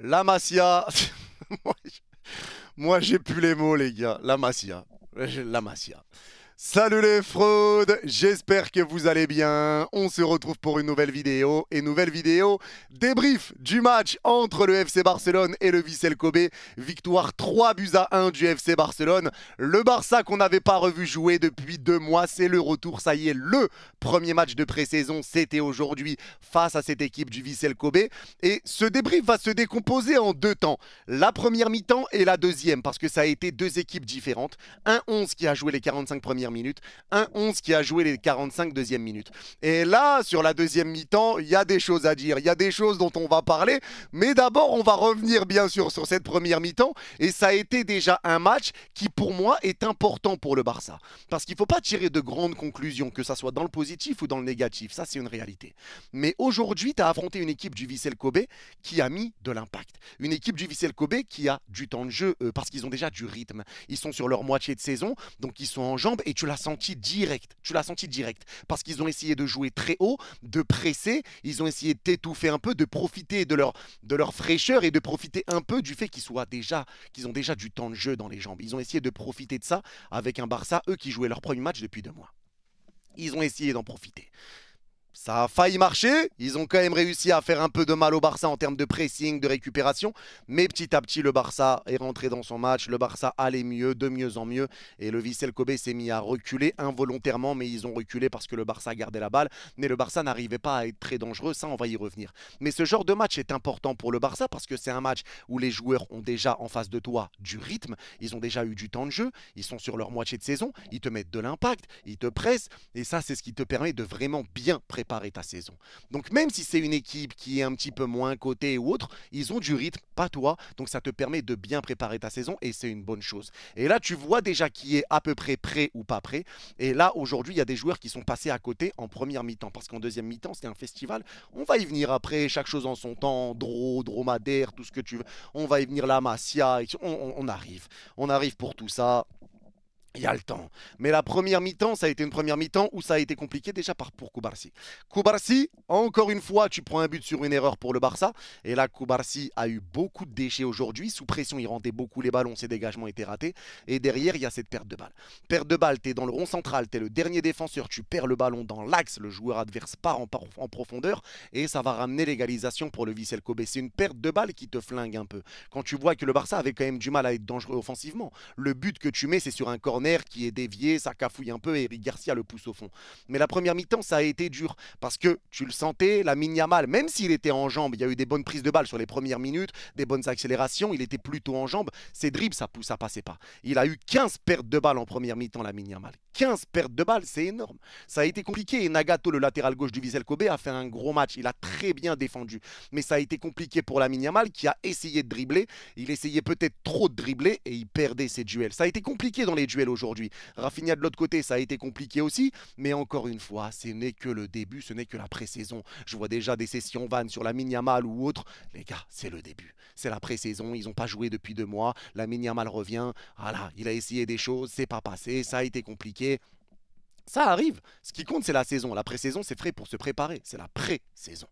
La Masia. Moi, j'ai plus les mots, les gars. La Masia. La Masia. Salut les fraudes, j'espère que vous allez bien. On se retrouve pour une nouvelle vidéo. Et nouvelle vidéo débrief du match entre le FC Barcelone et le Vissel Kobe. Victoire 3-1 du FC Barcelone. Le Barça qu'on n'avait pas revu jouer depuis 2 mois, c'est le retour. Ça y est, le premier match de pré-saison, c'était aujourd'hui face à cette équipe du Vissel Kobe. Et ce débrief va se décomposer en 2 temps. La première mi-temps et la deuxième, parce que ça a été 2 équipes différentes. Un 11 qui a joué les 45 premières minutes, un 11 qui a joué les 45 deuxièmes minutes. Et là, sur la deuxième mi-temps, il y a des choses à dire, il y a des choses dont on va parler, mais d'abord, on va revenir bien sûr sur cette première mi-temps, et ça a été déjà un match qui, pour moi, est important pour le Barça. Parce qu'il ne faut pas tirer de grandes conclusions, que ça soit dans le positif ou dans le négatif, ça c'est une réalité. Mais aujourd'hui, tu as affronté une équipe du Vissel Kobe qui a mis de l'impact. Une équipe du Vissel Kobe qui a du temps de jeu, parce qu'ils ont déjà du rythme. Ils sont sur leur moitié de saison, donc ils sont en jambes, et tu l'as senti direct. Tu l'as senti direct. Parce qu'ils ont essayé de jouer très haut, de presser, ils ont essayé de t'étouffer un peu, de profiter de leur fraîcheur et de profiter un peu du fait qu'ils ont déjà du temps de jeu dans les jambes. Ils ont essayé de profiter de ça avec un Barça, eux qui jouaient leur premier match depuis 2 mois. Ils ont essayé d'en profiter. Ça a failli marcher, ils ont quand même réussi à faire un peu de mal au Barça en termes de pressing, de récupération, mais petit à petit le Barça est rentré dans son match, le Barça allait mieux, de mieux en mieux, et le Vissel Kobe s'est mis à reculer involontairement, mais ils ont reculé parce que le Barça gardait la balle, mais le Barça n'arrivait pas à être très dangereux, ça on va y revenir. Mais ce genre de match est important pour le Barça parce que c'est un match où les joueurs ont déjà en face de toi du rythme, ils ont déjà eu du temps de jeu, ils sont sur leur moitié de saison, ils te mettent de l'impact, ils te pressent, et ça c'est ce qui te permet de vraiment bien préparer ta saison. Donc même si c'est une équipe qui est un petit peu moins cotée ou autre, ils ont du rythme, pas toi, donc ça te permet de bien préparer ta saison et c'est une bonne chose. Et là tu vois déjà qui est à peu près prêt ou pas prêt, et là aujourd'hui il y a des joueurs qui sont passés à côté en première mi-temps, parce qu'en deuxième mi-temps c'était un festival, on va y venir après, chaque chose en son temps, dromadaire, tout ce que tu veux, on va y venir la Masia, on arrive pour tout ça. Il y a le temps. Mais la première mi-temps, ça a été une première mi-temps où ça a été compliqué déjà pour Koubarsi. Koubarsi, encore une fois, tu prends un but sur une erreur pour le Barça. Et là, Koubarsi a eu beaucoup de déchets aujourd'hui. Sous pression, il rendait beaucoup les ballons. Ses dégagements étaient ratés. Et derrière, il y a cette perte de balle. Perte de balle, tu es dans le rond central. Tu es le dernier défenseur. Tu perds le ballon dans l'axe. Le joueur adverse part en profondeur. Et ça va ramener l'égalisation pour le Vissel Kobe. C'est une perte de balle qui te flingue un peu. Quand tu vois que le Barça avait quand même du mal à être dangereux offensivement. Le but que tu mets, c'est sur un corner qui est dévié, ça cafouille un peu et Eric Garcia le pousse au fond. Mais la première mi-temps, ça a été dur parce que tu le sentais, Lamine Yamal, même s'il était en jambes, il y a eu des bonnes prises de balles sur les premières minutes, des bonnes accélérations, il était plutôt en jambes, ses dribbles, ça passait pas. Il a eu 15 pertes de balles en première mi-temps, Lamine Yamal. 15 pertes de balles, c'est énorme. Ça a été compliqué et Nagato, le latéral gauche du Vissel Kobe, a fait un gros match. Il a très bien défendu. Mais ça a été compliqué pour Lamine Yamal qui a essayé de dribbler. Il essayait peut-être trop de dribbler et il perdait ses duels. Ça a été compliqué dans les duels aujourd'hui. Rafinha de l'autre côté, ça a été compliqué aussi. Mais encore une fois, ce n'est que le début, ce n'est que la pré-saison. Je vois déjà des sessions vannes sur Lamine Yamal ou autre. Les gars, c'est le début. C'est la pré-saison. Ils n'ont pas joué depuis 2 mois. Lamine Yamal revient. Voilà, il a essayé des choses. C'est pas passé. Ça a été compliqué. Ça arrive. Ce qui compte, c'est la saison. La pré-saison, c'est fait pour se préparer. C'est la pré-saison.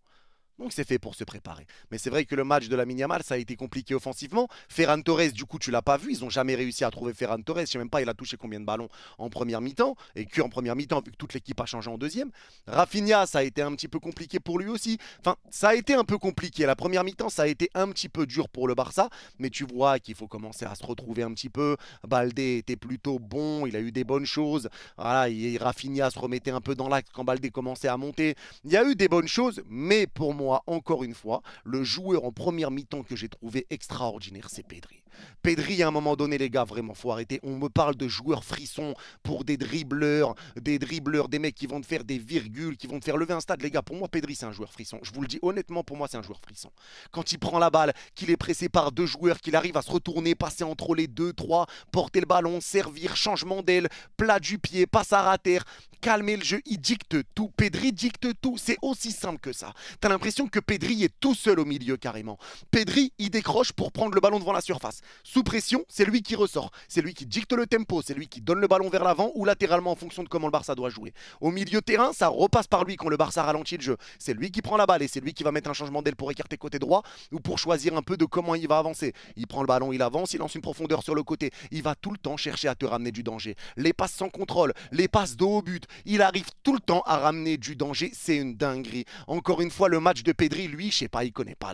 Donc c'est fait pour se préparer. Mais c'est vrai que le match de Lamine Yamal, ça a été compliqué offensivement. Ferran Torres, du coup, tu l'as pas vu. Ils n'ont jamais réussi à trouver Ferran Torres. Je sais même pas, il a touché combien de ballons en première mi-temps. Et qu'en première mi-temps, vu que toute l'équipe a changé en deuxième. Rafinha, ça a été un petit peu compliqué pour lui aussi. Enfin, ça a été un peu compliqué. La première mi-temps, ça a été un petit peu dur pour le Barça. Mais tu vois qu'il faut commencer à se retrouver un petit peu. Baldé était plutôt bon. Il a eu des bonnes choses. Voilà, et Rafinha se remettait un peu dans l'axe quand Baldé commençait à monter. Il y a eu des bonnes choses. Mais pour moi, encore une fois, le joueur en première mi-temps que j'ai trouvé extraordinaire, c'est Pedri. Pedri, à un moment donné, les gars, vraiment, faut arrêter. On me parle de joueurs frissons pour des dribbleurs, des mecs qui vont te faire des virgules, qui vont te faire lever un stade. Les gars, pour moi, Pedri, c'est un joueur frisson. Je vous le dis honnêtement, pour moi, c'est un joueur frisson. Quand il prend la balle, qu'il est pressé par 2 joueurs, qu'il arrive à se retourner, passer entre les 2, 3, porter le ballon, servir, changement d'aile, plat du pied, passe à terre, calmer le jeu, il dicte tout. Pedri dicte tout. C'est aussi simple que ça. T'as l'impression que Pedri est tout seul au milieu carrément. Pedri, il décroche pour prendre le ballon devant la surface. Sous pression, c'est lui qui ressort. C'est lui qui dicte le tempo. C'est lui qui donne le ballon vers l'avant ou latéralement en fonction de comment le Barça doit jouer. Au milieu de terrain, ça repasse par lui quand le Barça ralentit le jeu. C'est lui qui prend la balle et c'est lui qui va mettre un changement d'aile pour écarter côté droit ou pour choisir un peu de comment il va avancer. Il prend le ballon, il avance, il lance une profondeur sur le côté. Il va tout le temps chercher à te ramener du danger. Les passes sans contrôle, les passes de haut but. Il arrive tout le temps à ramener du danger. C'est une dinguerie. Encore une fois, le match de Pedri, lui, je sais pas, il connaît pas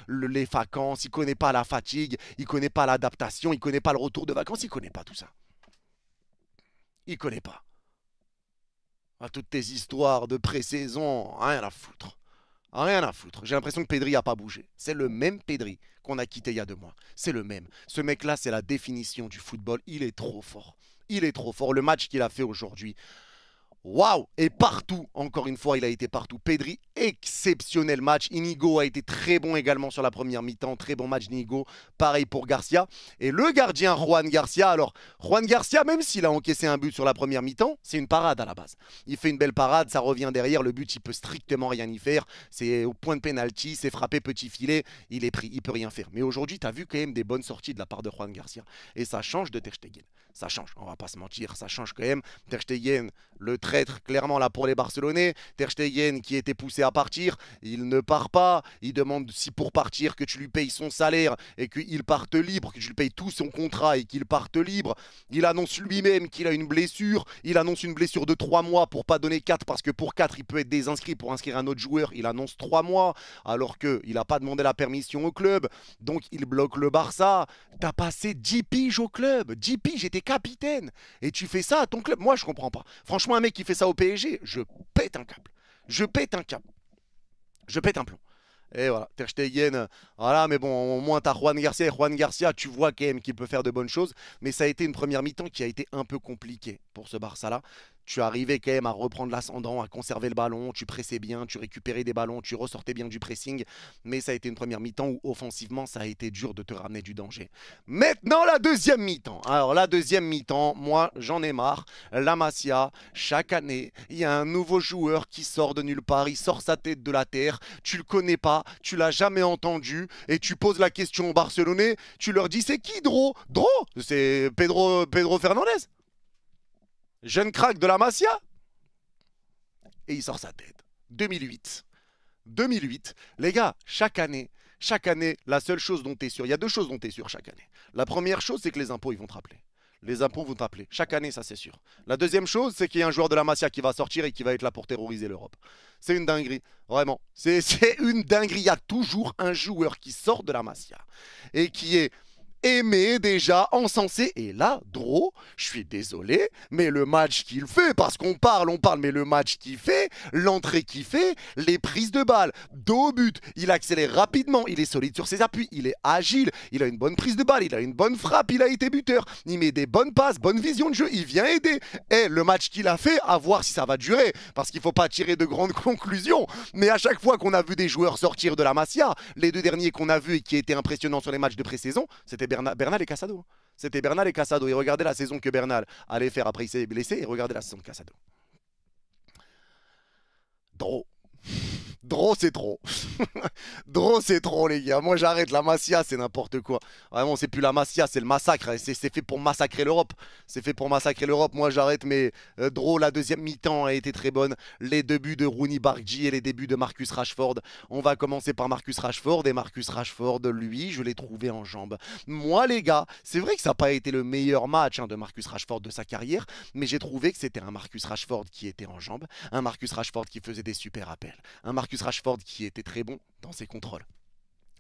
les vacances, il connaît pas la fatigue, il connaît pas l'adaptation, il connaît pas le retour de vacances, il connaît pas tout ça. Il connaît pas. À toutes tes histoires de pré-saison, rien à foutre. Rien à foutre. J'ai l'impression que Pedri n'a pas bougé. C'est le même Pedri qu'on a quitté il y a 2 mois. C'est le même. Ce mec-là, c'est la définition du football. Il est trop fort. Il est trop fort. Le match qu'il a fait aujourd'hui, waouh! Et partout, encore une fois, il a été partout. Pedri, exceptionnel match. Inigo a été très bon également sur la première mi-temps. Très bon match d'Inigo. Pareil pour Garcia. Et le gardien Juan Garcia. Alors, Juan Garcia, même s'il a encaissé un but sur la première mi-temps, c'est une parade à la base. Il fait une belle parade, ça revient derrière. Le but, il peut strictement rien y faire. C'est au point de pénalty, c'est frappé petit filet. Il est pris, il peut rien faire. Mais aujourd'hui, tu as vu quand même des bonnes sorties de la part de Juan Garcia. Et ça change de Ter Stegen. Ça change, on va pas se mentir, ça change quand même. Ter Stegen, le traître, clairement là pour les Barcelonais. Ter Stegen qui était poussé à partir, il ne part pas. Il demande si pour partir que tu lui payes son salaire et qu'il parte libre, que tu lui payes tout son contrat et qu'il parte libre. Il annonce lui-même qu'il a une blessure. Il annonce une blessure de 3 mois pour pas donner 4 parce que pour 4 il peut être désinscrit pour inscrire un autre joueur. Il annonce 3 mois alors qu'il n'a pas demandé la permission au club. Donc il bloque le Barça. T'as passé 10 piges au club. 10 piges, j'étais capitaine. Et tu fais ça à ton club. Moi, je comprends pas. Franchement, un mec qui fait ça au PSG, je pète un câble. Je pète un câble. Je pète un plomb. Et voilà, Ter Stegen, voilà, mais bon, au moins t'as Juan Garcia. Et Juan Garcia, tu vois quand même qu'il peut faire de bonnes choses. Mais ça a été une première mi-temps qui a été un peu compliquée pour ce Barça-là. Tu arrivais quand même à reprendre l'ascendant, à conserver le ballon, tu pressais bien, tu récupérais des ballons, tu ressortais bien du pressing. Mais ça a été une première mi-temps où offensivement, ça a été dur de te ramener du danger. Maintenant, la deuxième mi-temps. Alors, la deuxième mi-temps, moi, j'en ai marre. La Masia, chaque année, il y a un nouveau joueur qui sort de nulle part, il sort sa tête de la terre, tu le connais pas, tu l'as jamais entendu, et tu poses la question aux Barcelonais, tu leur dis c'est qui Dro? Dro? C'est Pedro Fernandez. Jeune crack de la Masia. Et il sort sa tête. 2008. 2008. Les gars, chaque année, la seule chose dont tu es sûr, il y a 2 choses dont tu es sûr chaque année. La première chose, c'est que les impôts, ils vont te rappeler. Les impôts vont t'appeler. Chaque année, ça c'est sûr. La deuxième chose, c'est qu'il y a un joueur de la Masia qui va sortir et qui va être là pour terroriser l'Europe. C'est une dinguerie. Vraiment. C'est une dinguerie. Il y a toujours un joueur qui sort de la Masia et qui est aimé déjà, encensé. Et là, Dro, je suis désolé, mais le match qu'il fait, parce qu'on parle, mais le match qu'il fait, l'entrée qu'il fait, les prises de balles, dos au but, il accélère rapidement, il est solide sur ses appuis, il est agile, il a une bonne prise de balle, il a une bonne frappe, il a été buteur, il met des bonnes passes, bonne vision de jeu, il vient aider. Et le match qu'il a fait, à voir si ça va durer, parce qu'il ne faut pas tirer de grandes conclusions, mais à chaque fois qu'on a vu des joueurs sortir de la Masia, les 2 derniers qu'on a vus et qui étaient impressionnants sur les matchs de pré-saison, c'était Bernal et Casado. C'était Bernal et Casado. Et regardez la saison que Bernal allait faire après il s'est blessé. Et regardez la saison de Casado. Dro. Dro, c'est trop. Dro, c'est trop, les gars. Moi, j'arrête. La Masia, c'est n'importe quoi. Vraiment, c'est plus la Masia, c'est le massacre. C'est fait pour massacrer l'Europe. C'est fait pour massacrer l'Europe. Moi, j'arrête. Mais Dro, la deuxième mi-temps a été très bonne. Les débuts de Rooney Bargi et les débuts de Marcus Rashford. On va commencer par Marcus Rashford. Et Marcus Rashford, lui, je l'ai trouvé en jambes. Moi, les gars, c'est vrai que ça n'a pas été le meilleur match de Marcus Rashford de sa carrière. Mais j'ai trouvé que c'était un Marcus Rashford qui était en jambes. Un Marcus Rashford qui faisait des super appels. Un Marcus Rashford qui était très bon dans ses contrôles.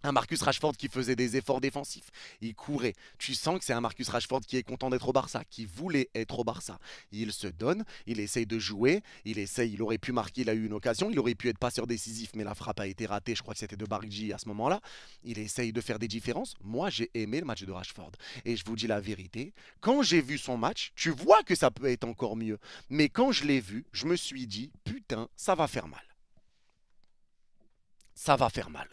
Un Marcus Rashford qui faisait des efforts défensifs. Il courait. Tu sens que c'est un Marcus Rashford qui est content d'être au Barça, qui voulait être au Barça. Il se donne, il essaye de jouer, il aurait pu marquer, il a eu une occasion, il aurait pu être passeur décisif, mais la frappe a été ratée, je crois que c'était de Barigi à ce moment-là. Il essaye de faire des différences. Moi, j'ai aimé le match de Rashford. Et je vous dis la vérité, quand j'ai vu son match, tu vois que ça peut être encore mieux. Mais quand je l'ai vu, je me suis dit, putain, ça va faire mal. Ça va faire mal.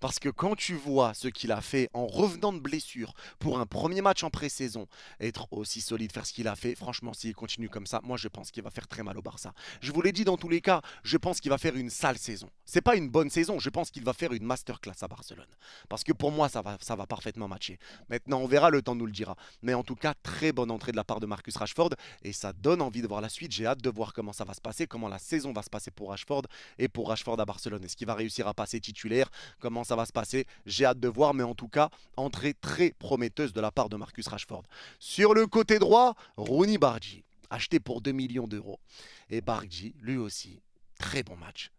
Parce que quand tu vois ce qu'il a fait en revenant de blessure pour un premier match en pré-saison, être aussi solide, faire ce qu'il a fait, franchement, s'il continue comme ça, moi je pense qu'il va faire très mal au Barça. Je vous l'ai dit dans tous les cas, je pense qu'il va faire une sale saison. C'est pas une bonne saison, je pense qu'il va faire une masterclass à Barcelone. Parce que pour moi, ça va parfaitement matcher. Maintenant, on verra, le temps nous le dira. Mais en tout cas, très bonne entrée de la part de Marcus Rashford et ça donne envie de voir la suite. J'ai hâte de voir comment ça va se passer, comment la saison va se passer pour Rashford et pour Rashford à Barcelone. Est-ce qu'il va réussir à passer titulaire? Comment ça va se passer? J'ai hâte de voir, mais en tout cas, entrée très prometteuse de la part de Marcus Rashford. Sur le côté droit, Rooney Bargi, acheté pour 2 millions d'euros. Et Bargi, lui aussi, très bon match.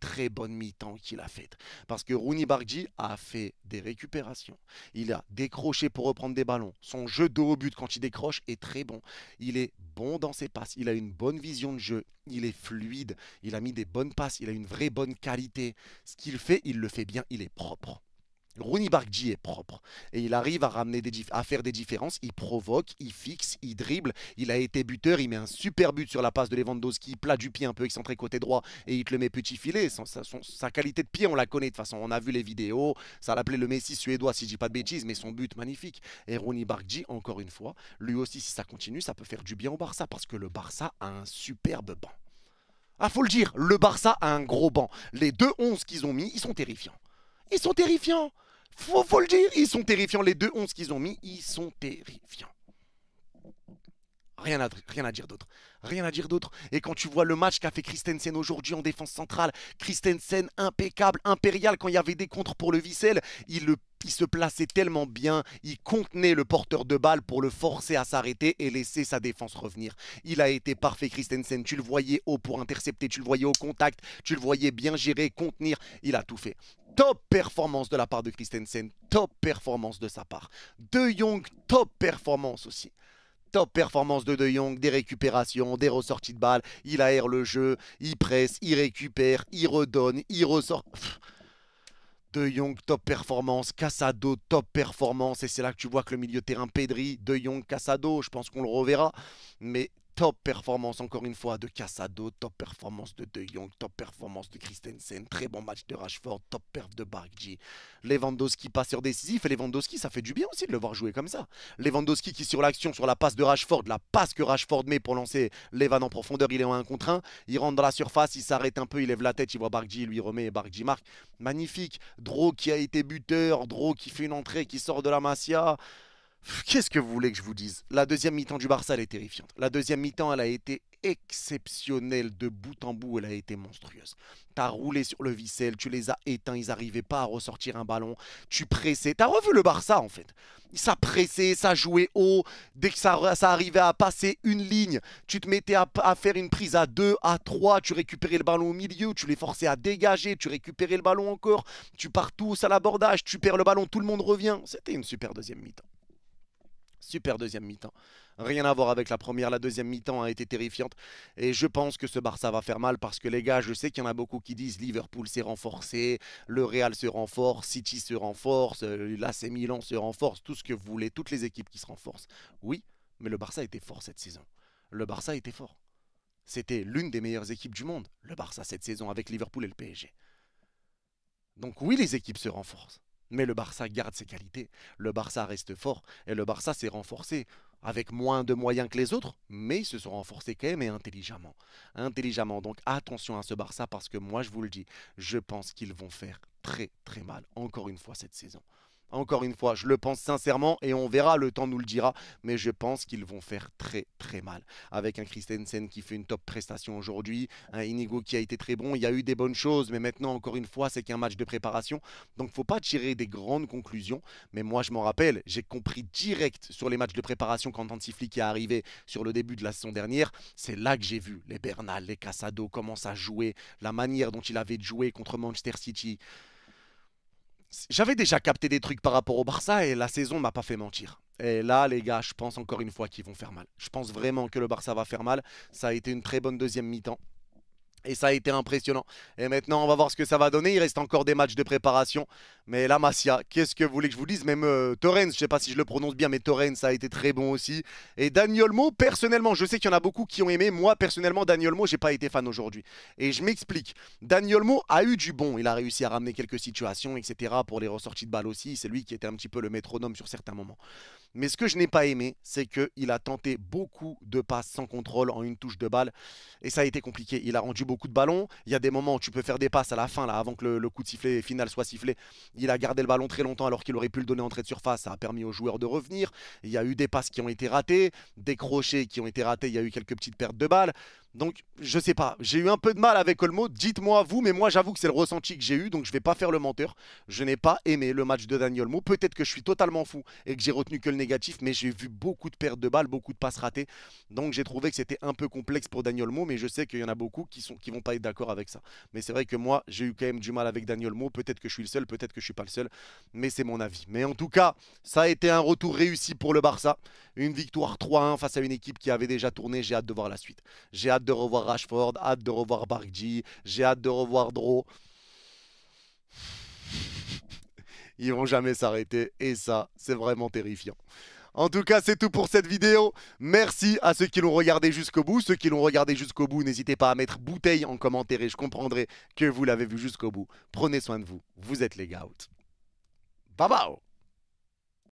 Très bonne mi-temps qu'il a faite. Parce que Rooney Bargi a fait des récupérations. Il a décroché pour reprendre des ballons. Son jeu de haut but quand il décroche est très bon. Il est bon dans ses passes. Il a une bonne vision de jeu. Il est fluide. Il a mis des bonnes passes. Il a une vraie bonne qualité. Ce qu'il fait, il le fait bien. Il est propre. Rooney Bargi est propre et il arrive à ramener à faire des différences. Il provoque, il fixe, il dribble. Il a été buteur, il met un super but sur la passe de Lewandowski, plat du pied un peu excentré côté droit et il te le met petit filet. Sa qualité de pied, on la connaît de toute façon. On a vu les vidéos, ça l'appelait le Messi suédois si je dis pas de bêtises, mais son but magnifique. Et Rooney Bargi, encore une fois, lui aussi si ça continue, ça peut faire du bien au Barça parce que le Barça a un superbe banc. Ah, faut le dire, le Barça a un gros banc. Les deux 11 qu'ils ont mis, ils sont terrifiants. Ils sont terrifiants. Faut le dire, ils sont terrifiants. Les deux 11 qu'ils ont mis, ils sont terrifiants. Rien à dire d'autre. Rien à dire d'autre. Et quand tu vois le match qu'a fait Christensen aujourd'hui en défense centrale, Christensen impeccable, impérial, quand il y avait des contres pour le Vissel, il se plaçait tellement bien, il contenait le porteur de balle pour le forcer à s'arrêter et laisser sa défense revenir. Il a été parfait Christensen, tu le voyais haut pour intercepter, tu le voyais au contact, tu le voyais bien gérer, contenir, il a tout fait. Top performance de la part de Christensen, top performance de sa part. De Jong, top performance aussi. Top performance de Jong, des récupérations, des ressorties de balles, il aère le jeu, il presse, il récupère, il redonne, il ressort. De Jong, top performance, Casado, top performance, et c'est là que tu vois que le milieu de terrain Pedri, De Jong, Casado, je pense qu'on le reverra, mais top performance encore une fois de Casado, top performance de Jong, top performance de Christensen, très bon match de Rashford, top perf de Bargi. Lewandowski passeur décisif, et Lewandowski ça fait du bien aussi de le voir jouer comme ça. Lewandowski qui sur l'action, sur la passe de Rashford, la passe que Rashford met pour lancer Levan en profondeur, il est en 1 contre 1, il rentre dans la surface, il s'arrête un peu, il lève la tête, il voit Bargi, il lui remet et Bargi marque. Magnifique, Dro qui a été buteur, Dro qui fait une entrée, qui sort de la Masia. Qu'est-ce que vous voulez que je vous dise? La deuxième mi-temps du Barça, elle est terrifiante. La deuxième mi-temps, elle a été exceptionnelle de bout en bout, elle a été monstrueuse. T'as roulé sur le Vissel, tu les as éteints, ils n'arrivaient pas à ressortir un ballon. Tu pressais. T'as revu le Barça en fait. Ça pressait, ça jouait haut. Dès que ça arrivait à passer une ligne, tu te mettais à faire une prise à 2, à 3, tu récupérais le ballon au milieu, tu les forçais à dégager, tu récupérais le ballon encore, tu pars tous à l'abordage, tu perds le ballon, tout le monde revient. C'était une super deuxième mi-temps. Super deuxième mi-temps. Rien à voir avec la première. La deuxième mi-temps a été terrifiante. Et je pense que ce Barça va faire mal parce que les gars, je sais qu'il y en a beaucoup qui disent Liverpool s'est renforcé, le Real se renforce, City se renforce, l'AC Milan se renforce, tout ce que vous voulez, toutes les équipes qui se renforcent. Oui, mais le Barça était fort cette saison. Le Barça était fort. C'était l'une des meilleures équipes du monde, le Barça cette saison avec Liverpool et le PSG. Donc oui, les équipes se renforcent. Mais le Barça garde ses qualités. Le Barça reste fort. Et le Barça s'est renforcé avec moins de moyens que les autres. Mais ils se sont renforcés quand même et intelligemment. Intelligemment. Donc attention à ce Barça parce que moi je vous le dis, je pense qu'ils vont faire très mal. Encore une fois cette saison. Encore une fois, je le pense sincèrement et on verra, le temps nous le dira, mais je pense qu'ils vont faire très mal. Avec un Christensen qui fait une top prestation aujourd'hui, un Inigo qui a été très bon, il y a eu des bonnes choses, mais maintenant, encore une fois, c'est qu'un match de préparation. Donc, il ne faut pas tirer des grandes conclusions, mais moi, je m'en rappelle, j'ai compris direct sur les matchs de préparation quand Hansi Flick est arrivé sur le début de la saison dernière. C'est là que j'ai vu les Bernal, les Casado, comment ça jouait, la manière dont il avait joué contre Manchester City. J'avais déjà capté des trucs par rapport au Barça et la saison m'a pas fait mentir. Et là, les gars, je pense encore une fois qu'ils vont faire mal. Je pense vraiment que le Barça va faire mal. Ça a été une très bonne deuxième mi-temps. Et ça a été impressionnant. Et maintenant, on va voir ce que ça va donner. Il reste encore des matchs de préparation. Mais la Masia, qu'est-ce que vous voulez que je vous dise? Même Torrens, je ne sais pas si je le prononce bien, mais Torrens a été très bon aussi. Et Dani Olmo, personnellement, je sais qu'il y en a beaucoup qui ont aimé. Moi, personnellement, Dani Olmo, j'ai pas été fan aujourd'hui. Et je m'explique. Dani Olmo a eu du bon. Il a réussi à ramener quelques situations, etc. Pour les ressorties de balles aussi. C'est lui qui était un petit peu le métronome sur certains moments. Mais ce que je n'ai pas aimé, c'est qu'il a tenté beaucoup de passes sans contrôle en une touche de balle. Et ça a été compliqué. Il a rendu beaucoup de ballons. Il y a des moments où tu peux faire des passes à la fin, là, avant que le coup de sifflet final soit sifflé. Il a gardé le ballon très longtemps alors qu'il aurait pu le donner en entrée de surface. Ça a permis aux joueurs de revenir. Il y a eu des passes qui ont été ratées, des crochets qui ont été ratés. Il y a eu quelques petites pertes de balles. Donc, je sais pas. J'ai eu un peu de mal avec Olmo. Dites-moi vous, mais moi, j'avoue que c'est le ressenti que j'ai eu. Donc, je vais pas faire le menteur. Je n'ai pas aimé le match de Dani Olmo. Peut-être que je suis totalement fou et que j'ai retenu que le négatif, mais j'ai vu beaucoup de pertes de balles, beaucoup de passes ratées. Donc, j'ai trouvé que c'était un peu complexe pour Dani Olmo, mais je sais qu'il y en a beaucoup qui vont pas être d'accord avec ça. Mais c'est vrai que moi, j'ai eu quand même du mal avec Dani Olmo. Peut-être que je suis le seul, peut-être que je suis pas le seul, mais c'est mon avis. Mais en tout cas, ça a été un retour réussi pour le Barça. Une victoire 3-1 face à une équipe qui avait déjà tourné. J'ai hâte de voir la suite. J'ai hâte de revoir Rashford, hâte de revoir Bargji, j'ai hâte de revoir Dro. Ils vont jamais s'arrêter et ça, c'est vraiment terrifiant. En tout cas, c'est tout pour cette vidéo. Merci à ceux qui l'ont regardé jusqu'au bout. Ceux qui l'ont regardé jusqu'au bout, n'hésitez pas à mettre bouteille en commentaire et je comprendrai que vous l'avez vu jusqu'au bout. Prenez soin de vous. Vous êtes les gars. Bye bye.